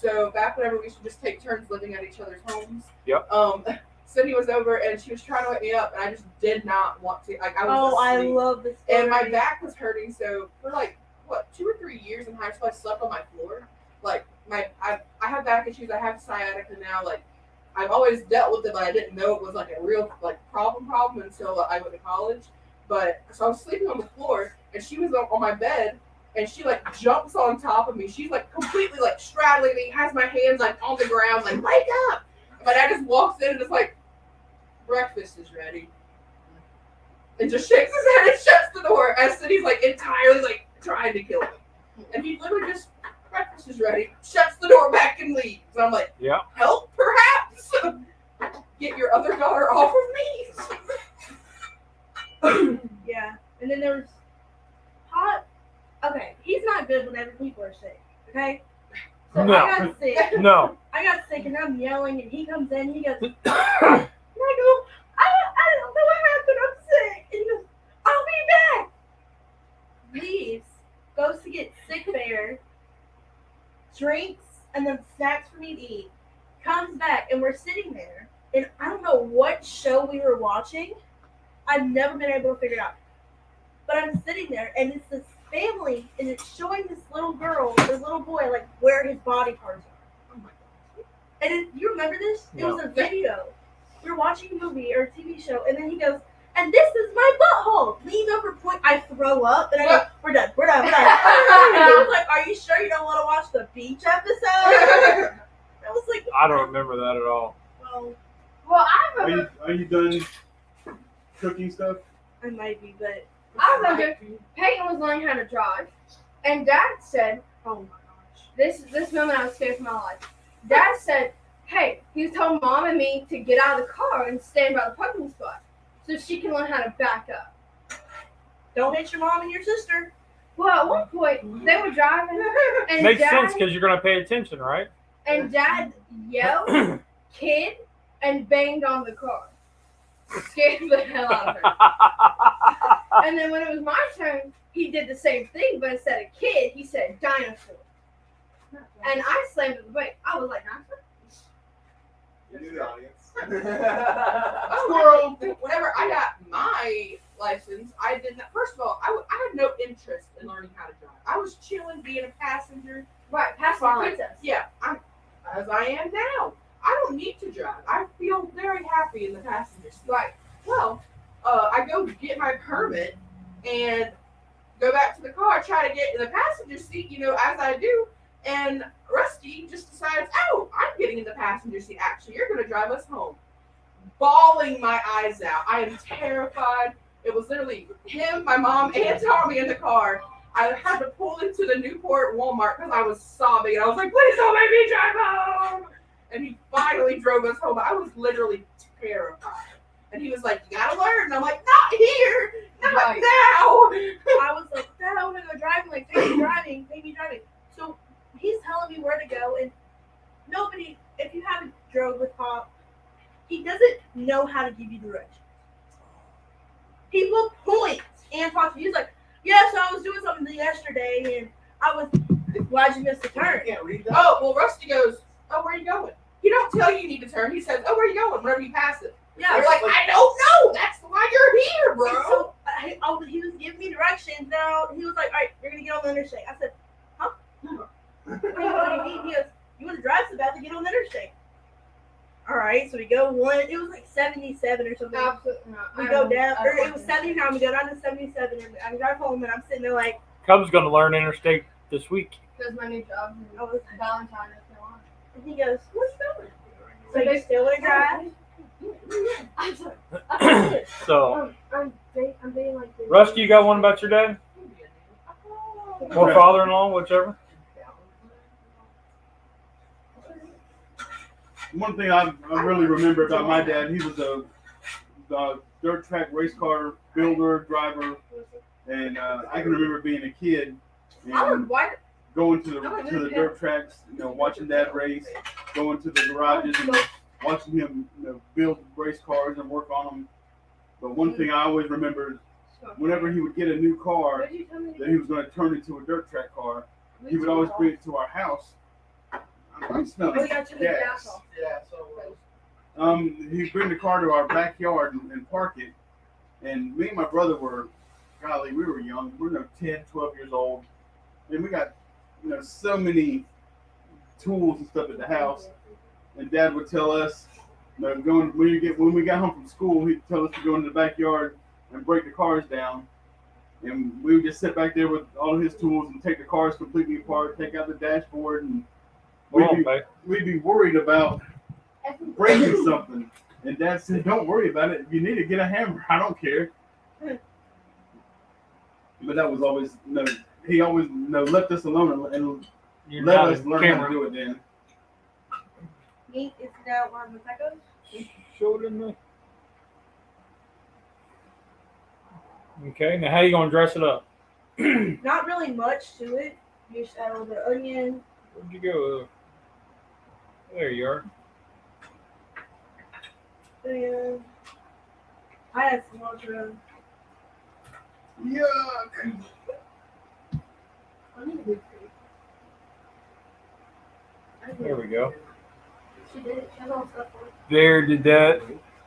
So back whenever we used to just take turns living at each other's homes. Yep. Cindy was over and she was trying to wake me up, and I just did not want to. Like I was I asleep. love this story. And my back was hurting, so for like 2 or 3 years in high school, I slept on my floor. Like I have back issues. I have sciatica now. Like I've always dealt with it, but I didn't know it was like a real like problem until I went to college. But so I was sleeping on the floor, and she was on my bed, and she like jumps on top of me. She's like completely like straddling me, has my hands like on the ground, like wake up. But I just walks in and it's like, breakfast is ready, and just shakes his head and shuts the door as Cindy's like entirely like trying to kill me. And he literally just, breakfast is ready, shuts the door back and leaves. And I'm like, Yeah. help perhaps? Get your other daughter off of me. Yeah. And then there was Hot. Okay, he's not good whenever people are sick. Okay. So No. I got sick. No. I got sick and I'm yelling and he comes in. He goes, and I go, I don't know what happened. I'm sick. And he goes, I'll be back. Leaves, goes to get sick bear, drinks, and then snacks for me to eat. Comes back and we're sitting there, and I don't know what show we were watching. I've never been able to figure it out. But I'm sitting there, and it's this family, and it's showing this little girl, this little boy, like where his body parts are. Oh my God. And you remember this? It was a video. We were watching a movie or a TV show, and then he goes, and this is my butthole. Lean over, point. I throw up, and I go, we're done. And he was like, are you sure you don't want to watch the beach episode? I was like, I don't remember that at all. Well, I remember. Are you done cooking stuff? I might be, but I remember Peyton was learning how to drive, and Dad said, "Oh my gosh, this moment I was scared for my life." Dad said, "Hey," he told Mom and me to get out of the car and stand by the parking spot so she can learn how to back up. don't hit your mom and your sister. Well, at one point they were driving, and Makes Dad sense because you're gonna pay attention, right? and Dad yelled, "Kid," and banged on the car. Scared the hell out of her. And then when it was my turn, he did the same thing, but instead of kid, he said dinosaur. And I slammed the brake. I was like, dinosaur? You knew the audience. Squirrel. Whenever I got my license, I did not. First of all, I had no interest in learning how to drive. I was chilling, being a passenger. Right, passenger Fine. princess. Yeah, I'm as I am now. I don't need to drive. I feel very happy in the passenger seat. Right. Well, I go get my permit and go back to the car, try to get in the passenger seat, as I do. And Rusty just decides, oh, I'm getting in the passenger seat. Actually, you're going to drive us home. Bawling my eyes out. I am terrified. It was literally him, my mom, and Tommy in the car. I had to pull into the Newport Walmart because I was sobbing. And I was like, please don't make me drive home. And he finally drove us home. I was literally terrified. And he was like, you gotta learn. And I'm like, not here. Not now. I was like, Dad, I want to go driving. Like, take me driving. So he's telling me where to go. And nobody, if you haven't drove with Pop, he doesn't know how to give you directions. He will point and talk to you. He's like, yeah, so I was doing something yesterday and I was, why'd you miss the turn? You can't read that. Oh, well, Rusty goes, oh, where are you going? He don't tell you need to turn. He says, oh, where are you going? Whenever you pass it. Yeah, You're like, I don't know. That's why you're here, bro. And so he was giving me directions. Now he was like, all right, you're going to get on the interstate. I said, huh? What do you mean? He goes, you want to drive so bad to get on the interstate. All right, so we go one. It was like 77 or something. Absolutely not. We go down, or it was 79. We go down to 77, and I drive home, and I'm sitting there like, Cub's gonna learn interstate this week. Because my new job is I was, Valentine, North Carolina. and he goes, what's going? So you still want to drive? I'm sorry. So, I'm being like this. Rusty, you got one about your dad? Or father-in-law, whichever? One thing I really remember about my dad, he was a dirt track race car builder, driver, and I can remember being a kid and going to the dirt tracks, watching Dad race, going to the garages and watching him build race cars and work on them. But one thing I always remember is whenever he would get a new car that he was going to turn into a dirt track car, he would always bring it to our house. I I smell We got too much gas gas. off. Yeah, so it was. He bring the car to our backyard and park it. And me and my brother were, golly, we were young. We were 10, 12 years old. And we got, so many tools and stuff at the house. And Dad would tell us, when we got home from school, he'd tell us to go into the backyard and break the cars down. And we would just sit back there with all of his tools and take the cars completely apart, take out the dashboard, and we'd be worried about breaking something. And Dad said, "Don't worry about it. If you need to get a hammer, I don't care." But that was always he always left us alone and You're let not us on learn how camera. to do it then. Meat is now on the tacos. Show it in the. Okay, now how you gonna dress it up? Not really much to it. You just add a little bit of onion. Where'd you go? There you are. Onion. I had cilantro. Yuck! There we go. She did it. She has all stuff on it. There, did that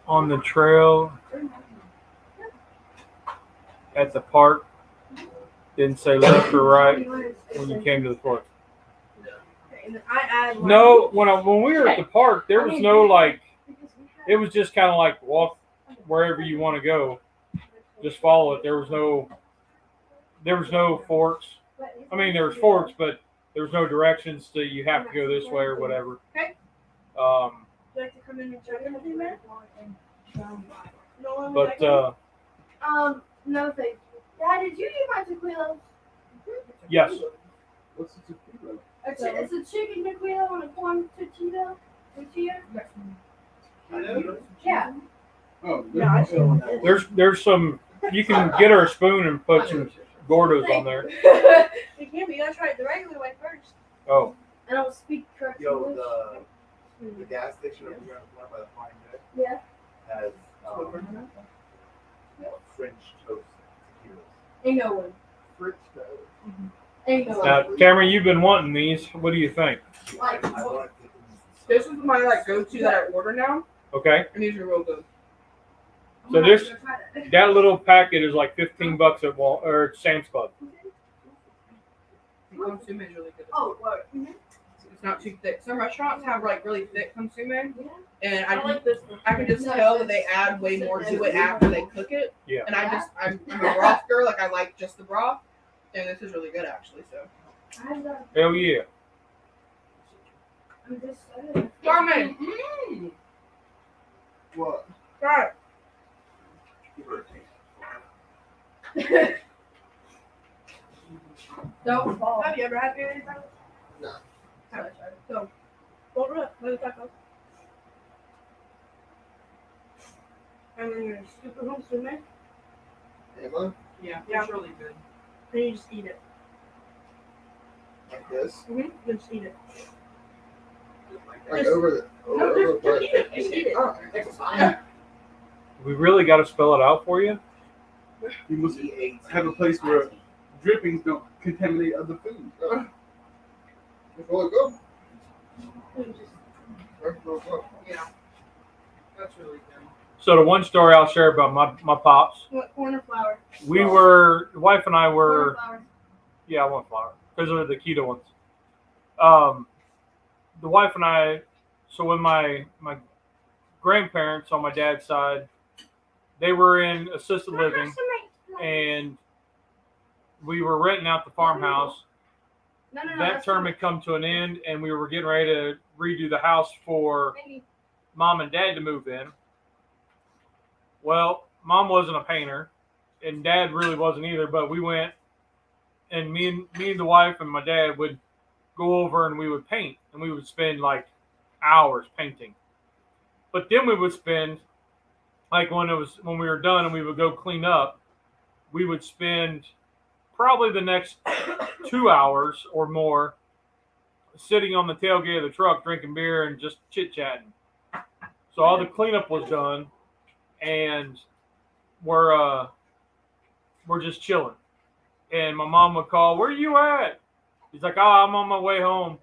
on the trail at the park. Didn't say left or right when you came to the park. And then I add like, No, when we were at the park, there was no it was just kind of like walk wherever you want to go. Just follow it. There was no forks. I mean, there was forks, but there was no directions to you have to go this way or whatever. Okay. Um, Do you like to come in and check anything, man? No one but No thank you. Dad, did you eat my tequila? yes, What's the tequila? It's a chicken tequila on a corn tortilla. Yeah. Oh, Yeah, I see. there's some. You can get her a spoon and put some Gordos on there. You can, but you gotta try it the regular way first. Oh, I don't speak correct English. The gas station over here on the corner by the Flying J Yeah. has French toast tequilas. Ain't no one. French toast. Ain't no now one. Cameron, you've been wanting these. What do you think? Like, I want This is my go-to that I order now, Okay, and these are real good. so that little packet is like $15 at or Sam's Club. The consomme is really good. Oh, what? It's not too thick. Some restaurants have really thick consomme, and I like this one. I can just tell that they add way more to it after they cook it. Yeah. And I'm a broth girl. Like I like just the broth, and this is really good actually. So. Hell yeah. I'm just saying. Carmen. What? Try it. Don't fall. Have you ever had birria tacos? No. So, fold it up, let it taco. And then you're scoop it home soon, man. Emma? Yeah, Yeah. it's really good. Then you just eat it. Like this? Mm-hmm. You just eat it. Like over the No, over just eat it. the Just eat it. Oh, We really got to spell it out for you. You must have a place where drippings don't contaminate other food. It's really good. You just- It's really good. yeah. That's really good. So the one story I'll share about my pops. What corn or flour? The wife and I were, Cornflowers. yeah, I want flour because they're the keto ones. The wife and I, so when my grandparents on my dad's side, they were in assisted living and we were renting out the farmhouse. No, That term had come to an end and we were getting ready to redo the house for mom and dad to move in. Well, mom wasn't a painter and dad really wasn't either, but we went and me and the wife and my dad would go over and we would paint and we would spend like hours painting. But then we would spend like when we were done and we would go clean up, we would spend probably the next 2 hours or more sitting on the tailgate of the truck drinking beer and just chit-chatting. So all the cleanup was done and we're just chilling. And my mom would call, "Where you at?" He's like, "Oh, I'm on my way home."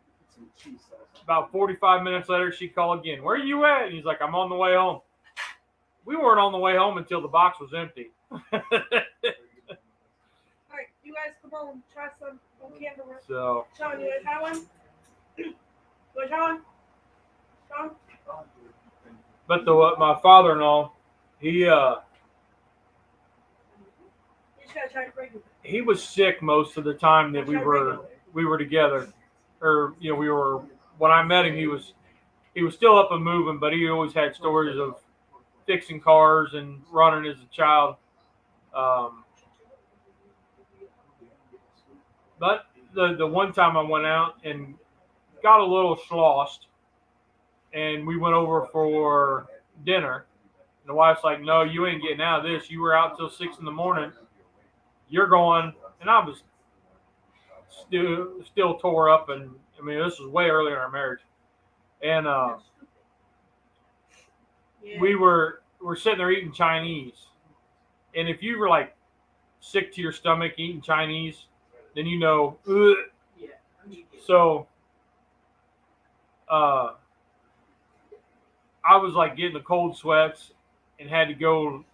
About 45 minutes later, she called again. Where are you at? And he's like, I'm on the way home. We weren't on the way home until the box was empty. All right, you guys come on, try some on camera. So, Sean, you want to try one? You want to try one? Sean? but my father-in-law, he You just got to try to break it. he was sick most of the time that we were together, or we were. When I met him, he was still up and moving, but he always had stories of fixing cars and running as a child. But the one time I went out and got a little sloshed, and we went over for dinner. And the wife's like, "No, you ain't getting out of this. You were out till 6 a.m. You're going." And I was still tore up, and I mean, this was way earlier in our marriage. And we're sitting there eating Chinese, and if you were like sick to your stomach eating Chinese, then ugh. Yeah. So I was like getting the cold sweats and had to go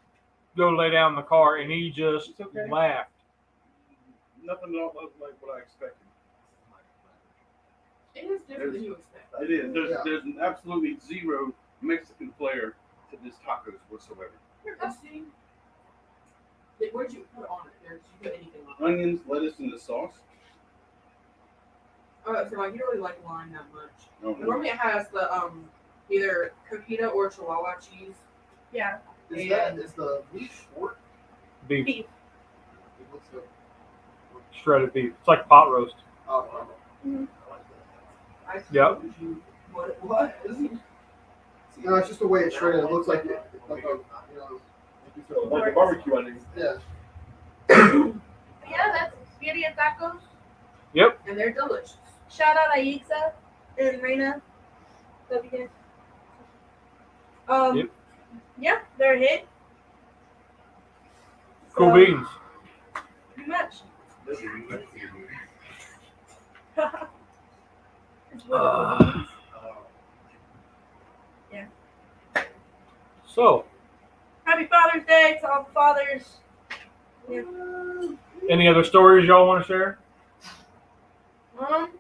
lay down in the car, and he just laughed. Nothing at all like what I expected. It is different than you expect. It is. There's absolutely zero Mexican flair to this tacos whatsoever. Where'd you put on it? Did you put anything on it? Onions, lettuce, and the sauce. Oh, so like you don't really like lime that much. No, Normally it has the either coquita or chihuahua cheese. Yeah. Is the beef pork? Beef, Beef. It looks good. shredded beef. It's like pot roast. Oh, Mhm. I Yep. What? no, it's just the way it's shredded. It looks like it. Like a, like the barbecue onions. yeah. Yeah, that's Birria tacos. And they're delicious. Shout out Aixa and Reina. Love you guys. Yep. Yeah, they're a hit. Cool beans. Pretty much. Yeah. So, Happy Father's Day to all the fathers. Yeah. any other stories y'all want to share? Not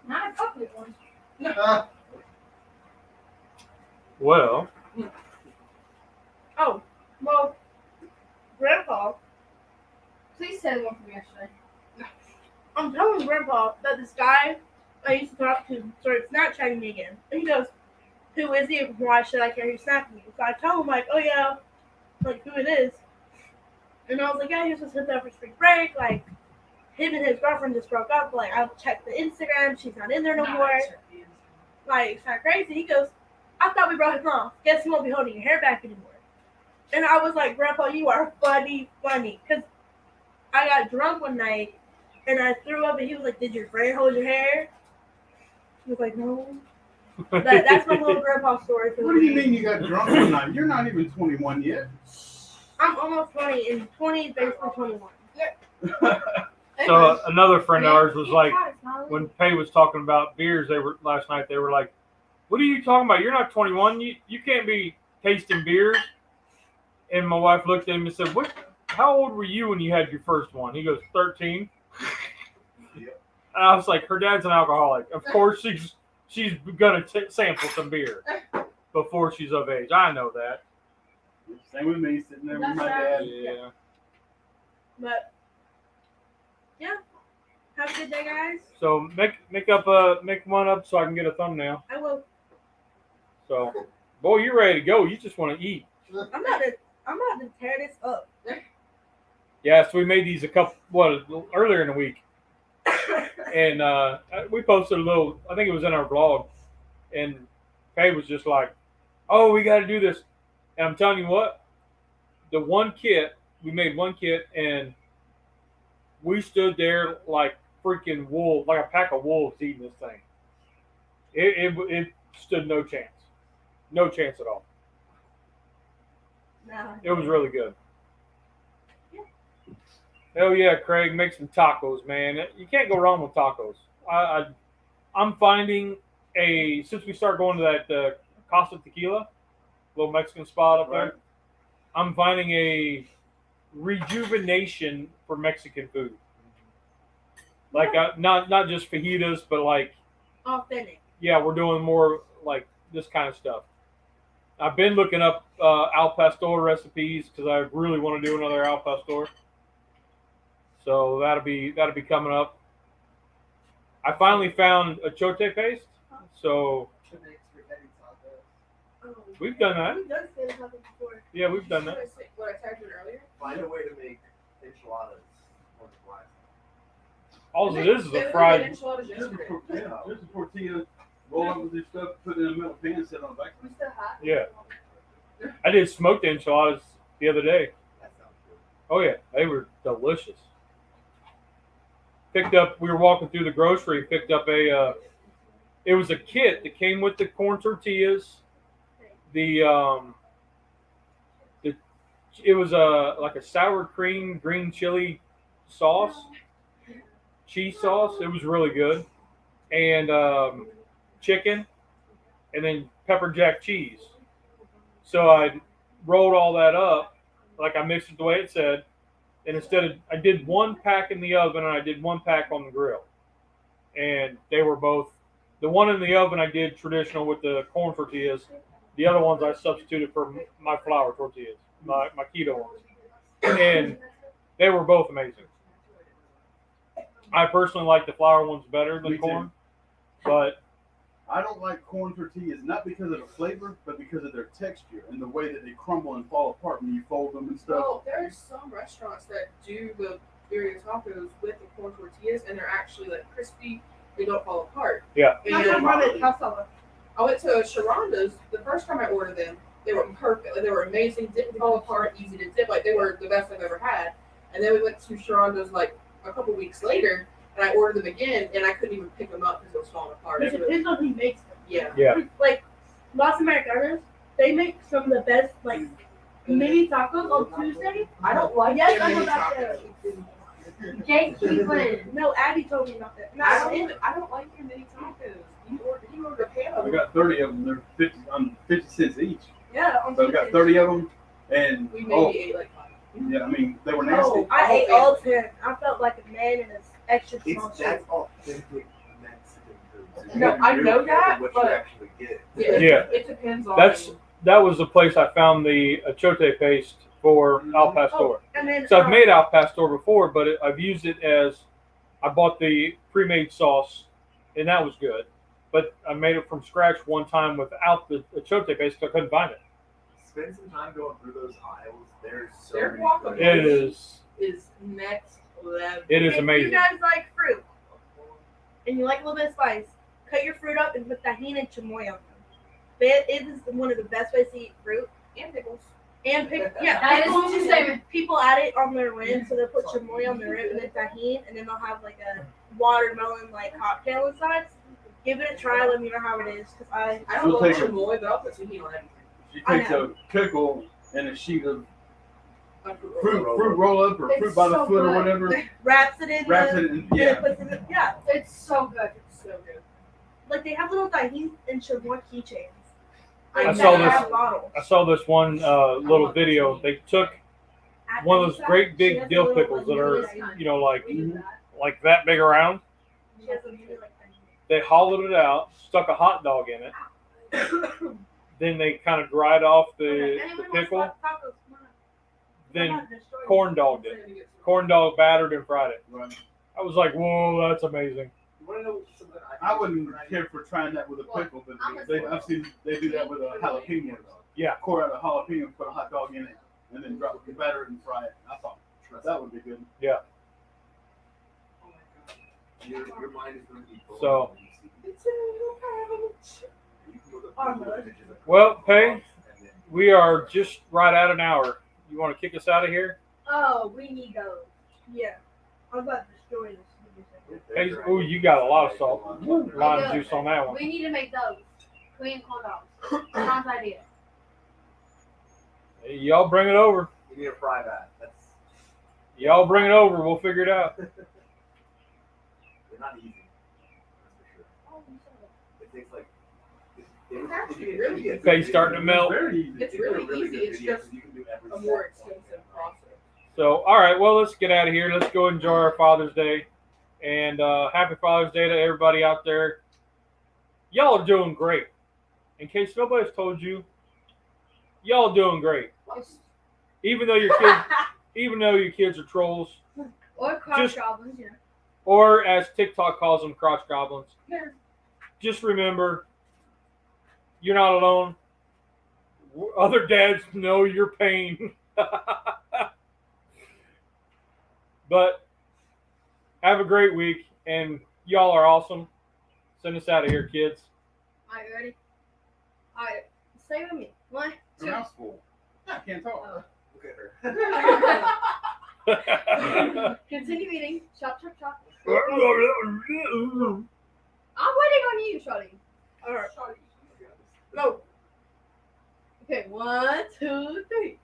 a couple of ones. Well, Oh, well, Grandpa, Please say the one from yesterday. I'm telling Grandpa that this guy I used to talk to started Snapchatting me again. And he goes, who is he? Why should I care who's snapping me? So I tell him, like, oh yeah, like, who it is. And I was like, yeah, he was just hit up for spring break. Like, him and his girlfriend just broke up. Like, I checked the Instagram. She's not in there no more. Like, it's not crazy. He goes, I thought we broke him off. Guess you won't be holding your hair back anymore. And I was like, Grandpa, you are funny. Because I got drunk one night, and I threw up, and he was like, did your friend hold your hair? He was like, no. That's my little grandpa story. For What do you mean you got drunk one night? You're not even 21 yet. I'm almost 20, and 20 is basically 21. so another friend of ours was like, when Pay was talking about beers, last night. They were like, "What are you talking about? You're not 21. You can't be tasting beers." And my wife looked at him and said, "What? How old were you when you had your first one?" He goes, 13. Yep. And I was like, "Her dad's an alcoholic. Of course she's gonna sample some beer before she's of age. I know that." Same with me, sitting there with my dad. Yeah. But, yeah. Have a good day, guys. So make one up so I can get a thumbnail. I will. So, boy, you're ready to go. You just want to eat. I'm about to tear this up. Yeah, so we made these earlier in the week, and we posted a little. I think it was in our blog, and Faye was just like, "Oh, we got to do this," and I'm telling you what, we made one kit, and we stood there like freaking wolves, like a pack of wolves eating this thing. It stood no chance at all. Nah. It was really good. Yeah. Hell yeah, Craig, make some tacos, man. You can't go wrong with tacos. I'm finding since we start going to that Casa Tequila, little Mexican spot up Right. there, I'm finding a rejuvenation for Mexican food. Like not just fajitas, but like Authentic. yeah, we're doing more like this kind of stuff. I've been looking up al pastor recipes because I really want to do another al pastor. So that'll be coming up. I finally found a chote paste, so To make spaghetti tacos. Oh, we've done that. we've done spaghetti tacos before. Yeah, we've done that. What I typed in earlier. Find a way to make enchiladas on the fly. All it is They a made fried. enchiladas Just a, yesterday. just a tortilla, roll up with this stuff, put it in a metal pan, set on the back. We still hot. Yeah, I did smoked enchiladas the other day. That sounds good. Oh yeah, they were delicious. Picked up. We were walking through the grocery. Picked up a. It was a kit that came with the corn tortillas. It was like a sour cream green chili sauce, cheese sauce. It was really good, and chicken, and then pepper jack cheese. So I rolled all that up, like I mixed it the way it said, and I did one pack in the oven and I did one pack on the grill, and they were both. The one in the oven I did traditional with the corn tortillas. The other ones I substituted for my flour tortillas, my keto ones, and they were both amazing. I personally like the flour ones better than Me too. corn, but I don't like corn tortillas, not because of the flavor, but because of their texture and the way that they crumble and fall apart when you fold them and stuff. Well, there's some restaurants that do the birria tacos with the corn tortillas, and they're actually like crispy. They don't fall apart. Yeah. That's what And I'm running casala. I went to Sharonda's the first time I ordered them. They were perfect. Like, they were amazing. Didn't fall apart. Easy to dip. Like they were the best I've ever had. And then we went to Sharonda's like a couple weeks later, and I ordered them again, and I couldn't even pick them up because it was falling apart. It depends on who makes them. Yeah. yeah, Like Los Americanos, they make some of the best like mini tacos on Tuesday. I don't like Yes, their I know mini about tacos. Jake Cleveland. No, Abby told me about that. I don't like their mini tacos. You ordered a pan of We them. got 30 of them. They're 50 cents each. Yeah, on So we got Tuesday. 30 of them, and We maybe ate like 5. yeah, I mean they were nasty. Oh, I ate all 10. I felt like a man in an extra small It's suit. that's authentic Mexican food. No, I know that, what but- you actually get. Yeah. It depends on. that was the place I found the achote paste for al pastor. Oh, and then So I've made al pastor before, but I've used it as I bought the pre-made sauce, and that was good. But I made it from scratch one time without the achote paste because I couldn't find it. Spend some time going through those aisles. There's so Their many guacamole. good- is next level. It is if amazing. you guys like fruit and you like a little bit of spice, cut your fruit up and put tahini and chamoy on them. It is one of the best ways to eat fruit. And pickles. And yeah, That is pickles, what you say. people add it on their rim, so they'll put chamoy on their rim and then tahini, and then they'll have like a watermelon like cocktail inside. Give it a try. Let me know how it is, because I We'll don't love take it. chamoy, but I'll put tahini on everything. She I takes a pickle and a sheet of Like, fruit roll up or It's fruit by the so foot or good. whatever. wraps it in Wraps the, it in, and then yeah. puts it in, yeah. It's so good. So good. Like they have little tahini and chamoy keychains. I Like, saw they this- have bottles. I saw this one little video. They took one of those great big She has a dill little, pickles like, that are, mini tahini. you know, like We do that. like that big around. She has a mini, like, They hollowed it out, stuck a hot dog in it, tahini. then they kind of dried off the Anyone wants pickle, tacos? Come on. then Come on, destroy me. corn dogged it. Corn dog battered and fried it. Right. I was like, whoa, that's amazing. You want to know something? I wouldn't care for trying that with a pickle, but I've seen they do that with a jalapeno. Yeah. Core out a jalapeno, put a hot dog in it, and then drop the batter and fry it. I thought that would be good. Your mind is going to be blown So- when you see It's a You can go to Almost. Google images of Well, Pay, and then- we are just right at an hour. You want to kick us out of here? Oh, we need those. Yeah. I'm about to destroy this. Hey, oh, you got a lot of salt. Lime juice on that one. We need to make those. Korean corn dogs. Tom's idea. Hey, y'all bring it over. You need to fry that. That's Y'all bring it over. We'll figure it out. they're not easy. That's for sure. takes like. It's actually really easy. Okay, starting to melt. Very easy. It's really easy. It's just you can do a everything. more extensive process. So, all right, well, let's get out of here. Let's go enjoy our Father's Day. And happy Father's Day to everybody out there. Y'all are doing great. In case nobody's told you, y'all are doing great. Even though your kids are trolls, Or crotch Just- goblins, you know. or as TikTok calls them, crotch goblins. Yeah. Just remember, you're not alone. Other dads know your pain. But have a great week, and y'all are awesome. Send us out of here, kids. All right, ready? All right, stay with me. 1, The 2. mouth's full. I can't talk. Look at her. Continue eating. Chop, chop, chop. Go. I'm waiting on you, Charlie. All right. Go. Okay, 1, 2, 3.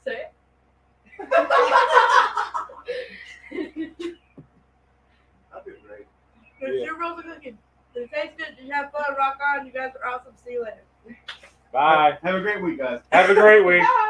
Say it. I'll do great. It's your rules of cooking. It tastes good. Did you have fun? Rock on. You guys are awesome. See you later. Bye. Have a great week, guys. Have a great week. Bye.